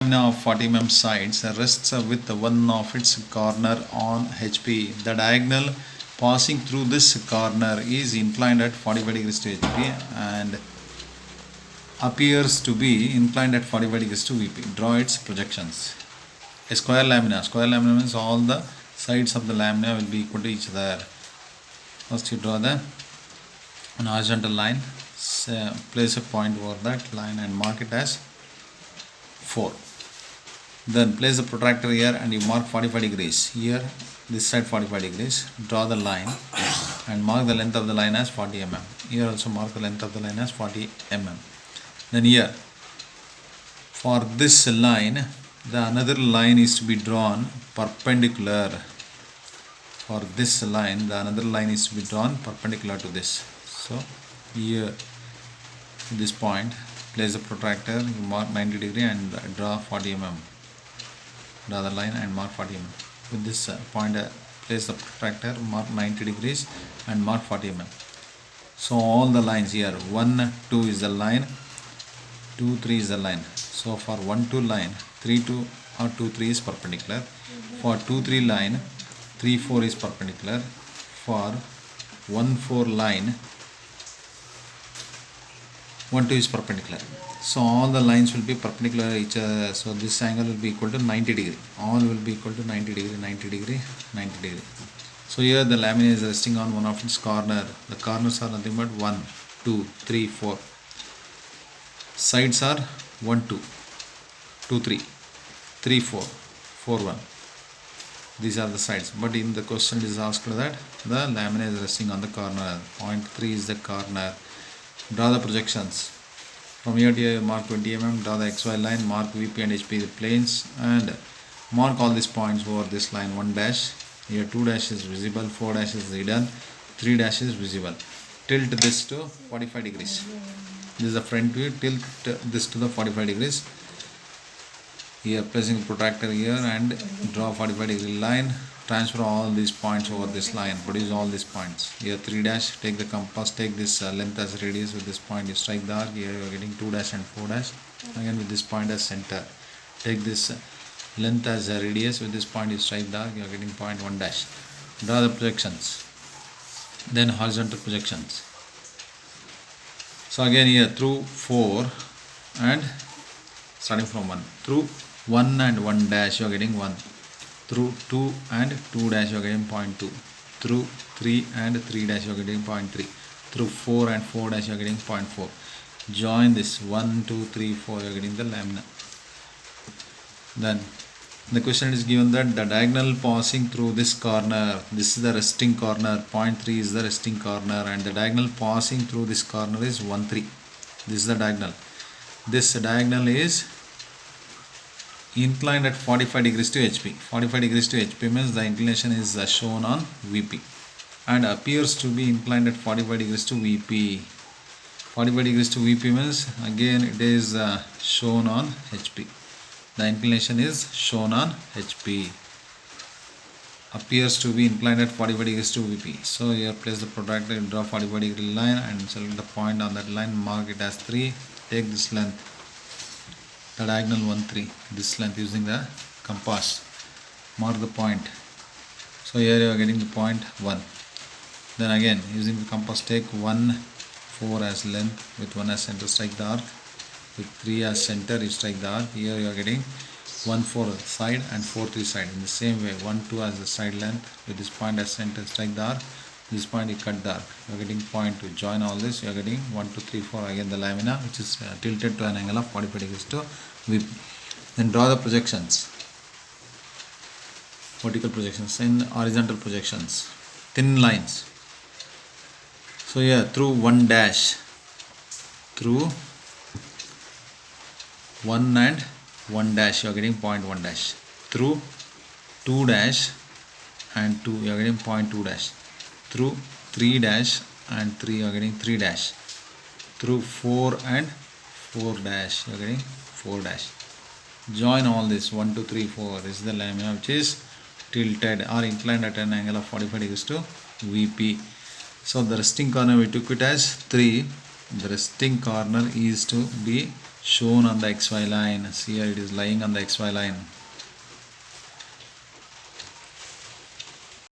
Of 40 mm sides rests with one of its corner on HP. The diagonal passing through this corner is inclined at 45 degrees to HP and appears to be inclined at 45 degrees to VP. Draw its projections. A square lamina. Square lamina means all the sides of the lamina will be equal to each other. First you draw an horizontal line. Place a point over that line and mark it as 4. Then place the protractor here and you mark 45 degrees. Here, this side 45 degrees. Draw the line and mark the length of the line as 40 mm. Here also mark the length of the line as 40 mm. Then here, for this line, the another line is to be drawn perpendicular. For this line, the another line is to be drawn perpendicular to this. So, here, this point, place the protractor, you mark 90 degree and draw 40 mm. Draw the line and mark 40 mm. With this point, place the protractor, mark 90 degrees and mark 40 mm. So all the lines here, 1, 2 is the line, 2, 3 is the line. So for 1, 2 line, 3, 2 or 2, 3 is perpendicular. For 2, 3 line, 3, 4 is perpendicular. For 1, 4 line, 1, 2 is perpendicular. So all the lines will be perpendicular each other. So this angle will be equal to 90 degree. All will be equal to 90 degree, 90 degree, 90 degree. So here the lamina is resting on one of its corner. The corners are nothing but 1, 2, 3, 4. Sides are 1, 2, 2, 3, 3, 4, 4, 1. These are the sides. But in the question it is asked that the lamina is resting on the corner. Point 3 is the corner. Draw the projections. From here to here, mark 20 mm, draw the XY line, mark VP and HP the planes, and mark all these points over this line. 1 dash, here 2 dash is visible, 4 dash is hidden, 3 dash is visible. Tilt this to 45 degrees. This is the front view, tilt this to the 45 degrees. Here placing a protractor here and draw 45 degree line. Transfer all these points over this line, produce all these points. Here 3 dash, take the compass, take this length as radius with this point, you strike the arc. Here you are getting 2 dash and 4 dash. Again with this point as center. Take this length as a radius, with this point you strike the arc, you are getting point 1 dash. Draw the projections. Then horizontal projections. So again here through 4 and starting from 1. Through 1 and 1 dash you are getting 1. Through 2 and 2 dash you are getting 0.2. Through 3 and 3 dash you are getting 0.3. Through 4 and 4 dash you are getting 0.4. Join this 1, 2, 3, 4 you are getting the lamina. Then the question is given that the diagonal passing through this corner, this is the resting corner, 0.3 is the resting corner, and the diagonal passing through this corner is 1, 3. This is the diagonal. This diagonal is inclined at 45 degrees to HP. 45 degrees to HP means the inclination is shown on VP and appears to be inclined at 45 degrees to VP. 45 degrees to VP means again it is shown on HP. The inclination is shown on HP. Appears to be inclined at 45 degrees to VP. So here place the protractor, draw 45 degree line and select the point on that line, mark it as 3. Take this length, the diagonal 1, 3, this length using the compass. Mark the point. So here you are getting the point 1. Then again using the compass take 1, 4 as length, with 1 as center strike the arc. With 3 as center you strike the arc. Here you are getting 1, 4 side and 4, 3 side. In the same way 1, 2 as the side length, with this point as center strike the arc. This point you cut the arc. You are getting point 2. Join all this. You are getting 1, 2, 3, 4. Again the lamina which is tilted to an angle of 45 degrees to VP. Then draw the projections. Vertical projections and horizontal projections. Thin lines. So here through 1 dash, through 1 and 1 dash you are getting point 1 dash. Through 2 dash and 2 you are getting point 2 dash. Through 3 dash and 3 you are getting 3 dash. Through 4 and 4 dash you are getting 4 dash. Join all this 1, 2, 3, 4. This is the lamina which is tilted or inclined at an angle of 45 degrees to VP. So the resting corner we took it as 3. The resting corner is to be shown on the xy line. See here it is lying on the xy line.